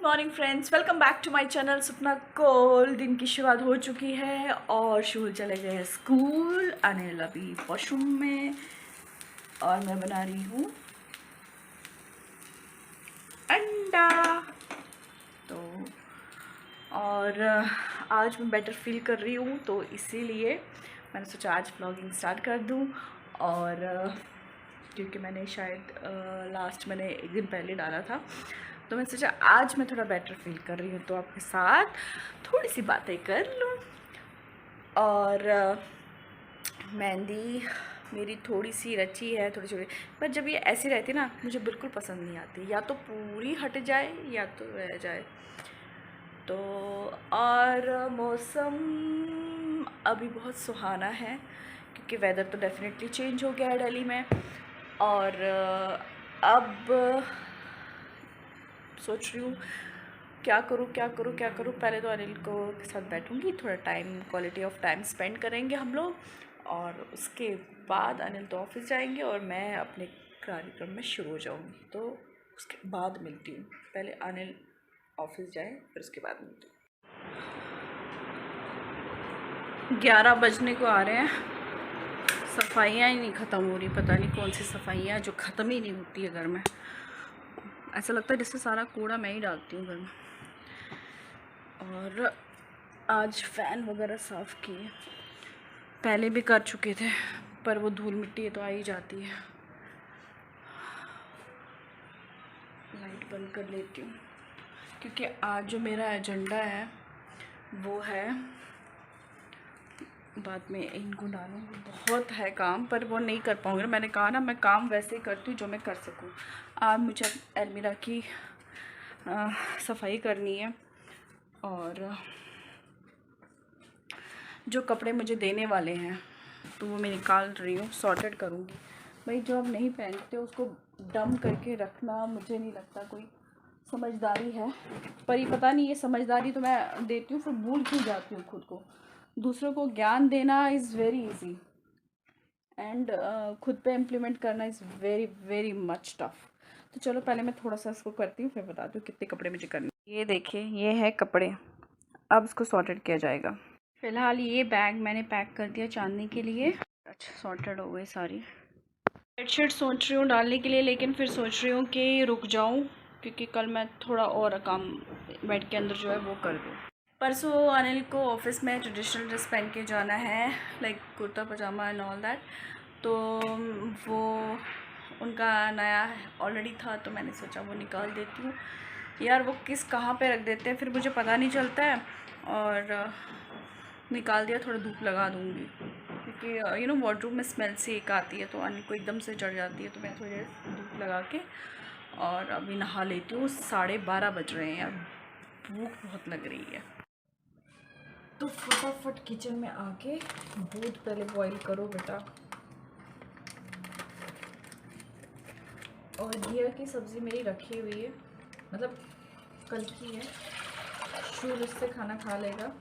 Morning friends, welcome back to my channel Sapna Kaul. दिन की शुरुआत हो चुकी है और शुरू चले गए हैं स्कूल। अनिल अभी वॉशरूम में और मैं बना रही हूँ अंडा। तो और आज मैं बेटर फील कर रही हूँ तो इसीलिए मैंने सोचा आज व्लॉगिंग स्टार्ट कर दूँ। और क्योंकि मैंने शायद लास्ट मैंने एक दिन पहले डाला था तो मैंने सोचा आज मैं थोड़ा बेटर फील कर रही हूँ तो आपके साथ थोड़ी सी बातें कर लूँ। और मेहंदी मेरी थोड़ी सी रची है, थोड़ी छोटी, पर जब ये ऐसी रहती ना मुझे बिल्कुल पसंद नहीं आती, या तो पूरी हट जाए या तो रह जाए। तो और मौसम अभी बहुत सुहाना है क्योंकि वेदर तो डेफिनेटली चेंज हो गया है दिल्ली में। और अब सोच रही हूँ क्या करूँ क्या करूँ क्या करूँ। पहले तो अनिल को के साथ बैठूँगी, थोड़ा time quality of time spend करेंगे हम लोग, और उसके बाद अनिल तो ऑफिस जाएंगे और मैं अपने कार्यक्रम में शुरू हो जाऊँगी। तो उसके बाद मिलती हूँ, पहले अनिल ऑफिस जाए फिर उसके बाद मिलती हूँ। 11 बजने को आ रहे हैं, सफाइयाँ ही नहीं ख़त्म हो रही। पता नहीं कौन सी सफाइयाँ जो ख़त्म ही नहीं होती है घर में। ऐसा लगता है जैसे सारा कूड़ा मैं ही डालती हूँ घर में। और आज फ़ैन वगैरह साफ़ किए, पहले भी कर चुके थे पर वो धूल मिट्टी तो आ ही जाती है। लाइट बंद कर लेती हूँ क्योंकि आज जो मेरा एजेंडा है वो है, बाद में इनको डालूँगी, बहुत है काम पर वो नहीं कर पाऊँगी। मैंने कहा ना मैं काम वैसे ही करती हूँ जो मैं कर सकूँ। आज मुझे अलमीरा की सफाई करनी है और जो कपड़े मुझे देने वाले हैं तो वो मैं निकाल रही हूँ, सॉर्टेड करूँगी। भाई जो आप नहीं पहनते उसको डम करके रखना मुझे नहीं लगता कोई समझदारी है, पर ये पता नहीं ये समझदारी तो मैं देती हूँ फिर भूल क्यों जाती हूँ खुद को। दूसरों को ज्ञान देना इज़ वेरी इजी एंड खुद पे इम्प्लीमेंट करना is very very much tough. तो चलो पहले मैं थोड़ा सा इसको करती हूँ फिर बताती हूँ कितने कपड़े मुझे करने। ये देखिए ये है कपड़े, अब इसको सॉर्टेड किया जाएगा। फ़िलहाल ये बैग मैंने पैक कर दिया चांदनी के लिए। अच्छा सॉर्टेड हो गई सारी। बेडशीट सोच रही हूँ डालने के लिए, लेकिन फिर सोच रही हूँ कि रुक जाऊँ क्योंकि कल मैं थोड़ा और काम बेड के अंदर जो है वो कर दूँ। परसों अनिल को ऑफिस में ट्रेडिशनल ड्रेस पहन के जाना है, like kurta pyjama and all that. तो वो उनका नया ऑलरेडी था तो मैंने सोचा वो निकाल देती हूँ। यार वो किस कहाँ पे रख देते हैं फिर मुझे पता नहीं चलता है, और निकाल दिया, थोड़ा धूप लगा दूँगी क्योंकि वार्डरूम में स्मेल से एक आती है तो अनिल को एकदम से चढ़ जाती है। तो मैं थोड़ी देर धूप लगा के और अभी नहा लेती हूँ। 12:30 बज रहे हैं यार, भूख बहुत लग रही है। तो फटाफट किचन में आके दूध पहले बॉईल करो बेटा। और घिया की सब्ज़ी मेरी रखी हुई है, मतलब कल की है, शुरू इससे खाना खा लेगा।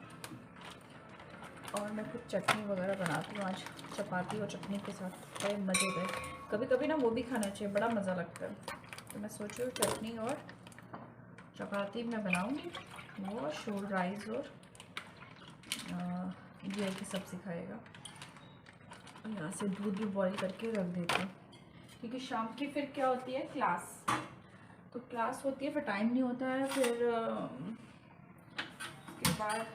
और मैं कुछ चटनी वगैरह बनाती हूँ आज, चपाती और चटनी के साथ बड़े मज़े गए। कभी कभी ना वो भी खाना चाहिए, बड़ा मज़ा लगता है। तो मैं सोच रही हूँ चटनी और चपाती मैं बनाऊँगी, वो शोर राइस और घिया की सब्ज़ी खाएगा। यहाँ से दूध भी बॉईल करके रख देती हूँ क्योंकि शाम की फिर क्या होती है क्लास, तो क्लास होती है फिर टाइम नहीं होता है। फिर उसके बाद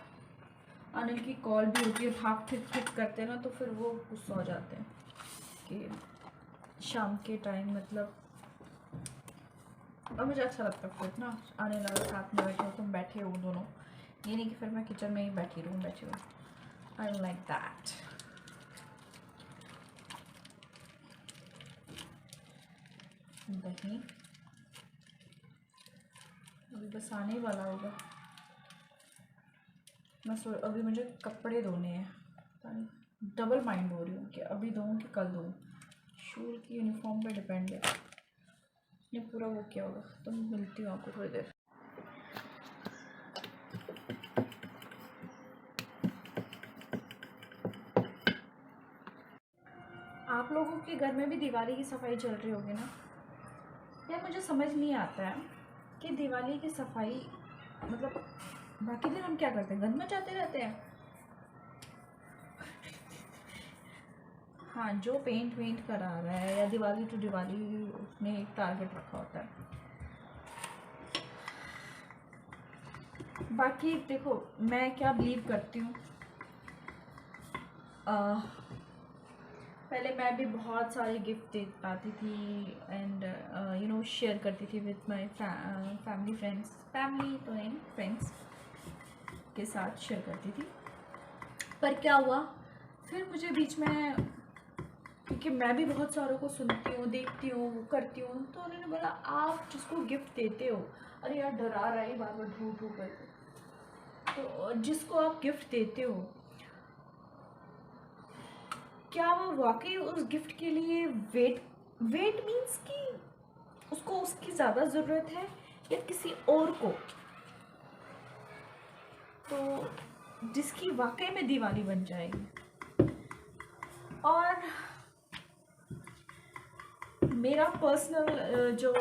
अनिल की कॉल भी होती है, भाग फिट करते हैं ना तो फिर वो गुस्सा हो जाते हैं कि शाम के टाइम मतलब। और मुझे अच्छा लगता है फिर ना अनिल और साथ में बैठे हो, तुम बैठे हो दोनों, ये नहीं कि फिर मैं किचन में ही बैठी रहूँ आई डोंट लाइक दैट। दही अभी बस आने वाला होगा। मैं अभी मुझे कपड़े धोने हैं, डबल माइंड हो रही हूँ कि अभी धोऊँ कि कल धोऊँ। शूल की यूनिफॉर्म पे डिपेंड है, ये पूरा वो क्या होगा। तो मिलती हूँ आपको थोड़ी देर। आप लोगों के घर में भी दिवाली की सफाई चल रही होगी ना? यार मुझे समझ नहीं आता है कि दिवाली की सफाई मतलब बाकी दिन हम क्या करते हैं, गंद मचाते रहते हैं। हाँ, जो पेंट वेंट करा रहा है या दिवाली टू दिवाली उसने एक टारगेट रखा होता है। बाकी देखो मैं क्या बिलीव करती हूँ, पहले मैं भी बहुत सारे गिफ्ट दे पाती थी एंड शेयर करती थी with my family friends, family तो नहीं फ्रेंड्स के साथ शेयर करती थी। पर क्या हुआ फिर मुझे बीच में, क्योंकि मैं भी बहुत सारों को सुनती हूँ, देखती हूँ, करती हूँ, तो उन्होंने बोला आप जिसको गिफ्ट देते हो, अरे यार डरा रहा है बार बार ढू ढू करके, तो जिसको आप गिफ्ट देते हो क्या वो वाकई उस गिफ्ट के लिए वेट मीन्स कि उसको उसकी ज़्यादा ज़रूरत है या किसी और को, तो जिसकी वाकई में दिवाली बन जाएगी। और मेरा पर्सनल जो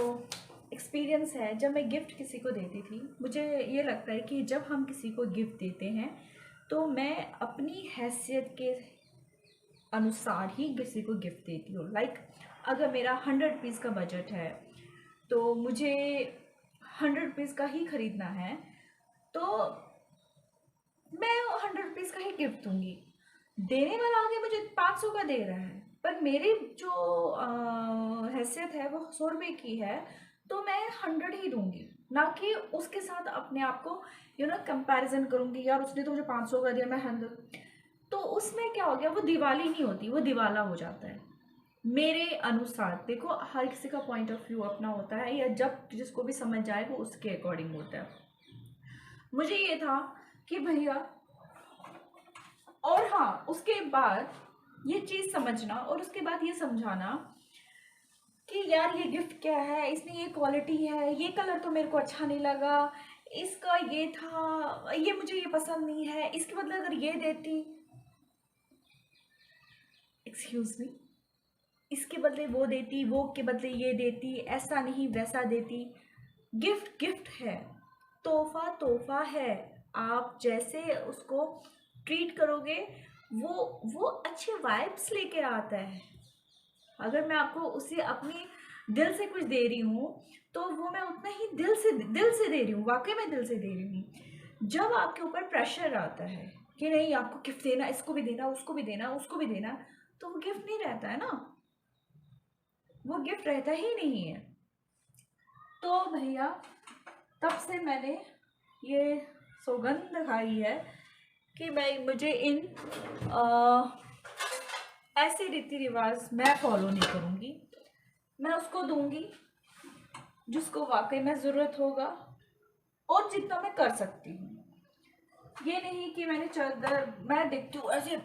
एक्सपीरियंस है, जब मैं गिफ्ट किसी को देती थी, मुझे ये लगता है कि जब हम किसी को गिफ्ट देते हैं तो मैं अपनी हैसियत के अनुसार ही किसी को गिफ्ट देती हूँ। लाइक अगर मेरा 100 रुपीज़ का बजट है तो मुझे 100 रुपीज़ का ही ख़रीदना है, तो मैं 100 रुपीज़ का ही गिफ्ट दूँगी। देने वाला आगे मुझे 500 का दे रहा है, पर मेरी जो हैसियत है वो 100 रुपये की है, तो मैं 100 ही दूँगी, ना कि उसके साथ अपने आप को कंपैरिजन करूँगी, यार उसने तो मुझे 500 का दिया, मैं 100। तो उसमें क्या हो गया, वो दिवाली नहीं होती, वो दिवाला हो जाता है मेरे अनुसार। देखो हर किसी का पॉइंट ऑफ व्यू अपना होता है, या जब जिसको भी समझ जाए वो उसके अकॉर्डिंग होता है। मुझे ये था कि भैया, और हाँ उसके बाद ये चीज़ समझना और उसके बाद ये समझाना कि यार ये गिफ्ट क्या है, इसमें ये क्वालिटी है, ये कलर तो मेरे को अच्छा नहीं लगा, इसका ये था, ये मुझे ये पसंद नहीं है, इसके बदले अगर ये देती, एक्सक्यूज मी, इसके बदले वो देती, वो के बदले ये देती, ऐसा नहीं वैसा देती। गिफ्ट गिफ्ट है, तोहफा तोहफा है, आप जैसे उसको ट्रीट करोगे वो अच्छे वाइब्स लेके आता है। अगर मैं आपको उसे अपनी दिल से कुछ दे रही हूँ तो वो मैं उतना ही दिल से दे रही हूँ, वाकई में दिल से दे रही हूँ। जब आपके ऊपर प्रेशर आता है कि नहीं आपको गिफ्ट देना, इसको भी देना, उसको भी देना, उसको भी देना, तो वो गिफ्ट नहीं रहता है ना, वो गिफ्ट रहता ही नहीं है। तो भैया तब से मैंने ये सौगंध खाई है कि मुझे इन ऐसे रीति रिवाज मैं फॉलो नहीं करूँगी। मैं उसको दूंगी जिसको वाकई में ज़रूरत होगा और जितना मैं कर सकती हूँ। ये नहीं कि मैं देखती हूँ ऐसे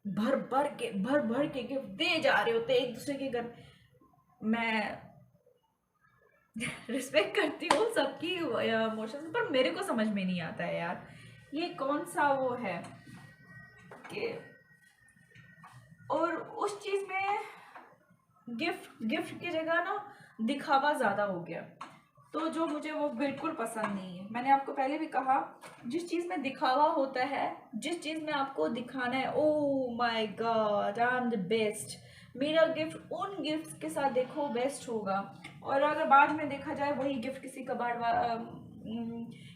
भर भर के गिफ्ट दे जा रहे होते एक दूसरे के घर। मैं रिस्पेक्ट करती हूँ सबकी इमोशंस, पर मेरे को समझ में नहीं आता है यार, ये कौन सा वो है कि, और उस चीज़ में गिफ्ट की जगह ना दिखावा ज़्यादा हो गया, तो जो मुझे वो बिल्कुल पसंद नहीं है। मैंने आपको पहले भी कहा, जिस चीज़ में दिखावा होता है, जिस चीज़ में आपको दिखाना है, oh my God I am the best, मेरा गिफ्ट उन गिफ्ट्स के साथ देखो बेस्ट होगा, और अगर बाद में देखा जाए वही गिफ्ट किसी कबाड़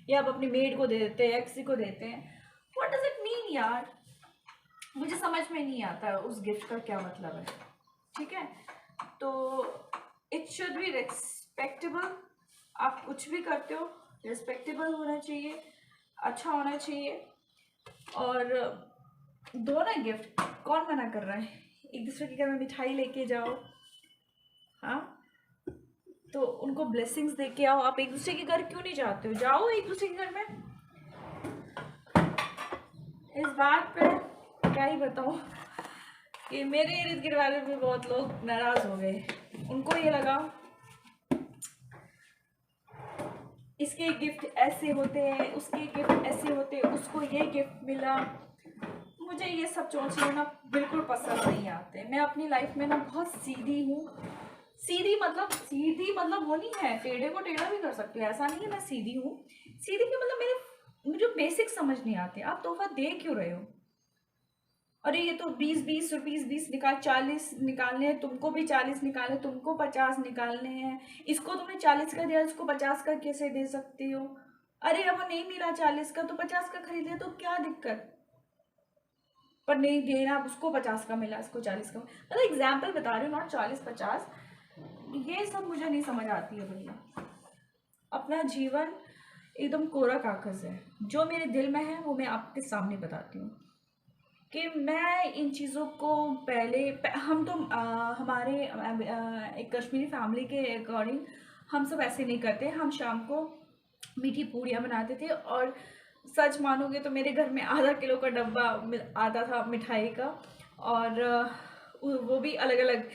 या आप अपनी मेड को दे देते हैं या किसी को देते हैं, व्हाट डज इट मीन यार, मुझे समझ में नहीं आता उस गिफ्ट का क्या मतलब है। ठीक है, तो इट शुड बी रिस्पेक्टेबल। आप कुछ भी करते हो रिस्पेक्टेबल होना चाहिए, अच्छा होना चाहिए, और दो ना गिफ्ट, कौन मना कर रहा है, एक दूसरे के घर में मिठाई लेके जाओ, हाँ तो उनको ब्लेसिंग्स दे के आओ। आप एक दूसरे के घर क्यों नहीं जाते हो, जाओ एक दूसरे के घर में। इस बात पे क्या ही बताऊँ कि मेरे इर्द गिर्द वाले भी बहुत लोग नाराज हो गए, उनको ये लगा इसके गिफ्ट ऐसे होते हैं, उसके गिफ्ट ऐसे होते हैं, उसको ये गिफ्ट मिला। मुझे ये सब सोचने ना बिल्कुल पसंद नहीं आते। मैं अपनी लाइफ में ना बहुत सीधी हूँ, सीधी मतलब वो नहीं है, टेढ़े को टेढ़ा भी कर सकती हूँ, ऐसा नहीं है मैं सीधी हूँ। सीधी के मतलब मुझे बेसिक समझ नहीं आते, आप तोहफा दे क्यों रहे हो? अरे ये तो 20 निकाल, 40 निकालने हैं, तुमको भी 40 निकालने, तुमको 50 निकालने हैं, इसको तुमने 40 का दिया, इसको 50 का कैसे दे सकती हो? अरे अब वो नहीं मिला 40 का तो 50 का खरीद लिया, तो क्या दिक्कत? पर नहीं देना, उसको 50 का मिला, इसको 40 का, मतलब एग्जाम्पल बता रही हूँ, नॉट 40 50। ये सब मुझे नहीं समझ आती है भैया। अपना जीवन एकदम कोरा कागज है, जो मेरे दिल में है वो मैं आपके सामने बताती हूँ कि मैं इन चीज़ों को हम तो हमारे एक कश्मीरी फैमिली के अकॉर्डिंग हम सब ऐसे नहीं करते। हम शाम को मीठी पूड़ियाँ बनाते थे, और सच मानोगे तो मेरे घर में आधा किलो का डब्बा आता था मिठाई का, और वो भी अलग अलग,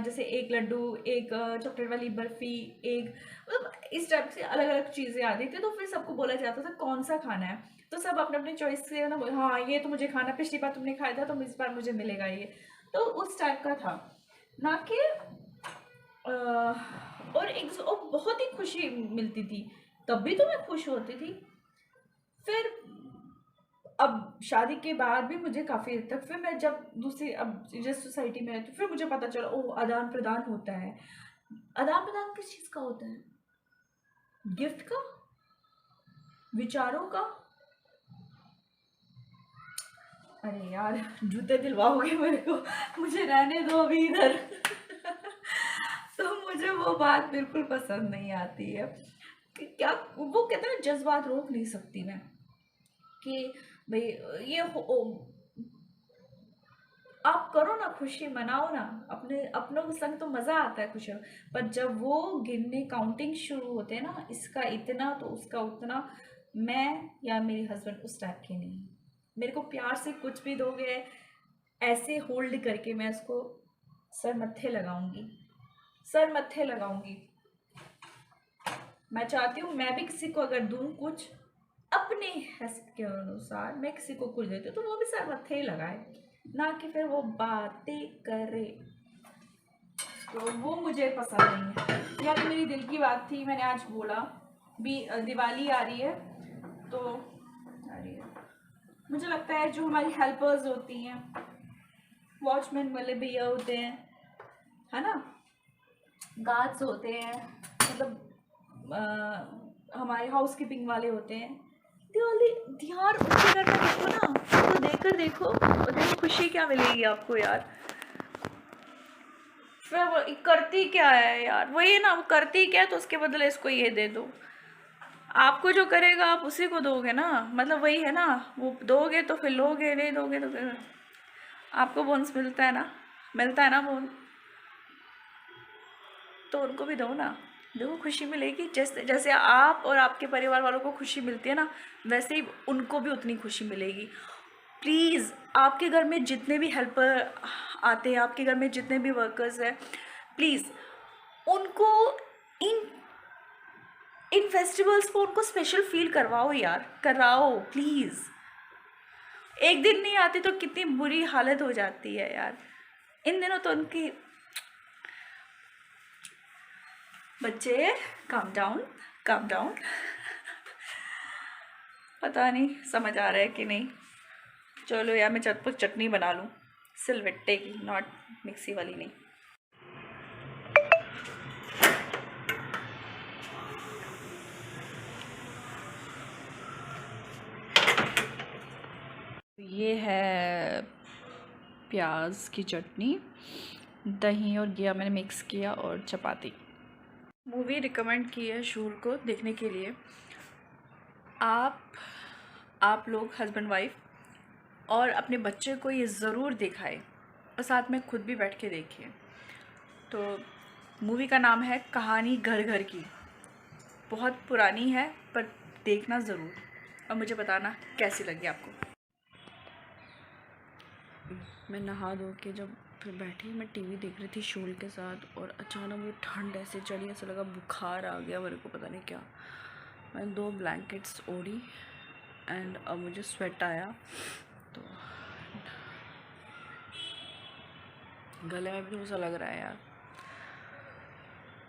जैसे एक लड्डू, एक चॉकलेट वाली बर्फ़ी, एक मतलब इस टाइप से अलग अलग चीज़ें आती थी। तो फिर सबको बोला जाता था कौन सा खाना है, तो सब अपने अपने चॉइस से ना, हाँ ये तो मुझे खाना, पिछली बार तुमने खाया था तो इस बार मुझे मिलेगा ये। तो उस टाइप का था ना कि और बहुत ही खुशी मिलती थी, तब भी तो मैं खुश होती थी। फिर अब शादी के बाद भी मुझे काफ़ी हद तक, फिर मैं जब दूसरी अब जिस सोसाइटी में रहती हूँ, फिर मुझे पता चला ओह आदान प्रदान होता है। आदान प्रदान किस चीज़ का होता है? गिफ्ट का, विचारों का। अरे यार जूते दिलवाओगे मेरे को, मुझे रहने दो अभी इधर। तो मुझे वो बात बिल्कुल पसंद नहीं आती है कि क्या वो कहते हैं, जज्बात रोक नहीं सकती मैं कि भाई ये आप करो ना, खुशी मनाओ ना, अपने अपनों के संग तो मज़ा आता है खुशी। पर जब वो गिनने काउंटिंग शुरू होते हैं ना, इसका इतना तो उसका उतना, मैं या मेरे हस्बैंड उस टाइप के नहीं। मेरे को प्यार से कुछ भी दोगे, ऐसे होल्ड करके मैं उसको सर मत्थे लगाऊंगी, सर मत्थे लगाऊंगी। मैं चाहती हूँ मैं भी किसी को अगर दूँ कुछ अपने हैसियत के अनुसार, मैं किसी को कुछ देती हूँ तो वो भी सर मत्थे ही लगाए, ना कि फिर वो बातें करे। तो वो मुझे पसंद नहीं है। यार मेरी दिल की बात थी, मैंने आज बोला भी दिवाली आ रही है, तो आ रही है, मुझे लगता है जो हमारी हेल्पर्स होती हैं, वॉचमैन वाले भैया होते हैं, है ना, गार्ड्स होते हैं, मतलब हमारे हाउस कीपिंग वाले होते हैं, दिवाली यार उनके घर में देखो ना, उनको देखकर देखो और देखो खुशी क्या मिलेगी आपको यार। फिर वो करती क्या है यार, वही ना, वो करती क्या है तो उसके बदले इसको ये दे दो। आपको जो करेगा आप उसी को दोगे ना, मतलब वही है ना, वो दोगे तो फिर लोगे, नहीं दोगे तो फिर आपको बोनस मिलता है ना, मिलता है ना बोन, तो उनको भी दो ना, देखो खुशी मिलेगी। जैसे जैसे आप और आपके परिवार वालों को खुशी मिलती है ना, वैसे ही उनको भी उतनी खुशी मिलेगी। प्लीज़ आपके घर में जितने भी हेल्पर आते हैं, आपके घर में जितने भी वर्कर्स हैं, प्लीज़ उनको इन इन फेस्टिवल्स को उनको स्पेशल फील करवाओ यार, कराओ प्लीज़। एक दिन नहीं आती तो कितनी बुरी हालत हो जाती है यार। इन दिनों तो उनकी बच्चे काम डाउन, काम डाउन। पता नहीं समझ आ रहा है कि नहीं। चलो यार मैं चटपट चटनी बना लूँ, सिलवट्टे की, नॉट मिक्सी वाली नहीं। ये है प्याज की चटनी, दही और घिया मैंने मिक्स किया, और चपाती। मूवी रिकमेंड की है शूर को देखने के लिए। आप लोग हस्बैंड वाइफ और अपने बच्चे को ये ज़रूर दिखाएं, और साथ में खुद भी बैठ के देखिए। तो मूवी का नाम है कहानी घर घर की। बहुत पुरानी है पर देखना ज़रूर, और मुझे बताना कैसी लगी आपको। मैं नहा धो के जब फिर बैठी, मैं टीवी देख रही थी शूल के साथ, और अचानक वो ठंड ऐसे चढ़ी, ऐसा लगा बुखार आ गया मेरे को, पता नहीं क्या। मैंने 2 ब्लैंकेट्स ओढ़ी एंड अब मुझे स्वेट आया, तो गले में भी तो ऐसा लग रहा है यार।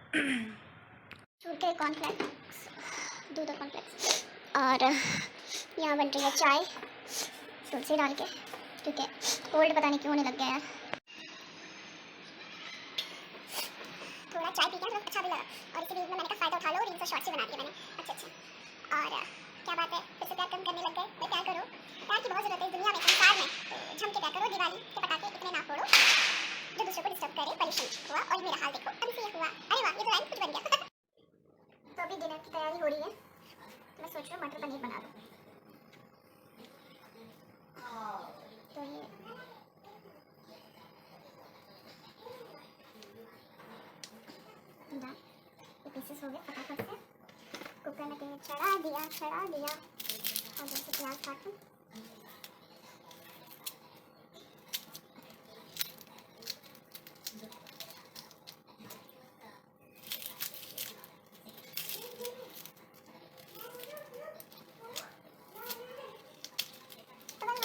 छोटे कॉर्नफ्लेक्स, दूध और कॉर्नफ्लेक्स, और यहाँ बन रही है चाय तुलसी डाल के, क्योंकि कोल्ड पता नहीं क्यों होने लग गया यार। थोड़ा चाय पी के मतलब अच्छा भी लगा, और इसी बीच में मैंने कहा फ़ायदा उठा लो, रील्स और शॉर्ट्स भी बना दिए मैंने अच्छे। और क्या बात है, फिर से प्यार कम करने लग गए। भाई प्यार करो, प्यार की बहुत ज़रूरत है दुनिया में, संसार में। तो जम के प्यार करो, दिवाली के पटाखे इतने ना फोड़ो जो दूसरे को डिस्टर्ब करे। परेशान हुआ और मेरा हाल देखो, अभी से ये हुआ। अरे वाह, ये तो लाइन कुछ बन गया। तो अभी डिनर की तैयारी हो रही है, तो मैं सोच रही हूँ मटर पनीर बना दूँ। तो ये पीसेस हो गए, फटाफट से कुकर में तेल चढ़ा दिया और जैसे प्याज काटूँ।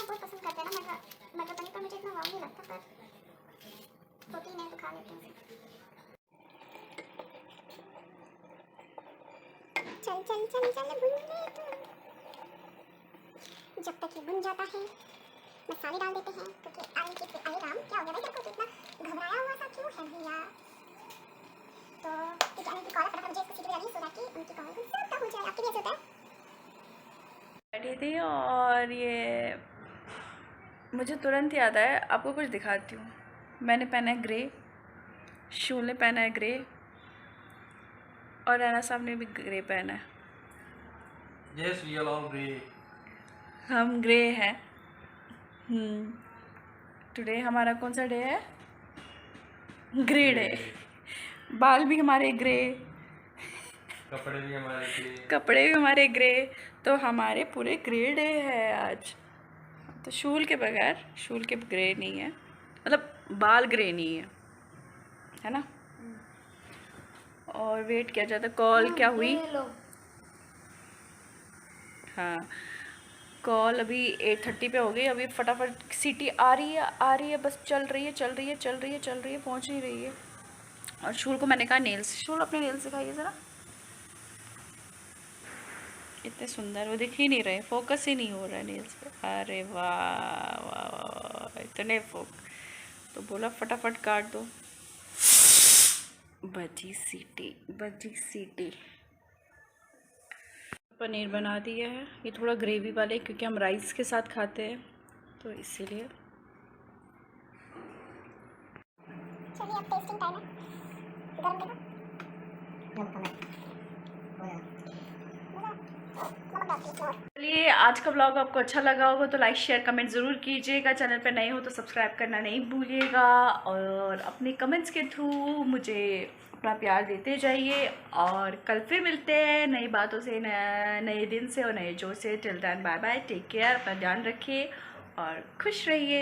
बहुत पसंद करते हैं ना मटर पनीर, पर मुझे इतना वाव नहीं लगता, पर प्रोटीन है तो खा लेते हैं। चल भून ले तू। जब तक ये भुन जाता है मसाले डाल देते हैं, क्योंकि अरे राम क्या हो गया भाई, तेरे को तो इतना घबराया हुआ सा क्यों है भैया। तो की कॉल फटाफट मुझे इसको सीटी बजानी है, सो दैट कि उनकी कॉल को सबका हो जाए। आपके भी ऐसा होता है? बैठी थी और ये मुझे तुरंत याद आया, आपको कुछ दिखाती हूँ। मैंने पहना है ग्रे, शूल ने पहना है ग्रे, और रैना साहब ने भी ग्रे पहना है। Yes, we are all grey. हम ग्रे हैं। टुडे हमारा कौन सा डे है? Grey day. बाल भी हमारे ग्रे, कपड़े भी हमारे ग्रे, कपड़े भी हमारे ग्रे, तो हमारे पूरे ग्रे डे है आज। तो शूल के बगैर, शूल के ग्रे नहीं है, मतलब बाल ग्रे नहीं है ना। और वेट किया जाता, कॉल क्या हुई? हाँ, कॉल अभी 8:30 पे हो गई। अभी फटाफट सीटी आ रही है, बस चल रही है, पहुंच नहीं रही है। और शूल को मैंने कहा नेल्स, शूल अपने नेल्स दिखाइए ज़रा। इतने सुंदर, वो दिख ही नहीं रहे, फोकस ही नहीं हो रहा है नेल्स पे। अरे वाह वाह वाह, इतने तो बोला फटाफट काट दो। बजी सीटी। पनीर बना दिया है, ये थोड़ा ग्रेवी वाले, क्योंकि हम राइस के साथ खाते हैं तो इसीलिए। चलिए अब टेस्टिंग टाइम है, गरम देखो। चलिए, आज का ब्लॉग आपको अच्छा लगा होगा तो लाइक शेयर कमेंट ज़रूर कीजिएगा। चैनल पर नए हो तो सब्सक्राइब करना नहीं भूलिएगा, और अपने कमेंट्स के थ्रू मुझे अपना प्यार देते जाइए। और कल फिर मिलते हैं नई बातों से, नए दिन से और नए जोश से। Till then bye bye, take care, अपना ध्यान रखिए और खुश रहिए।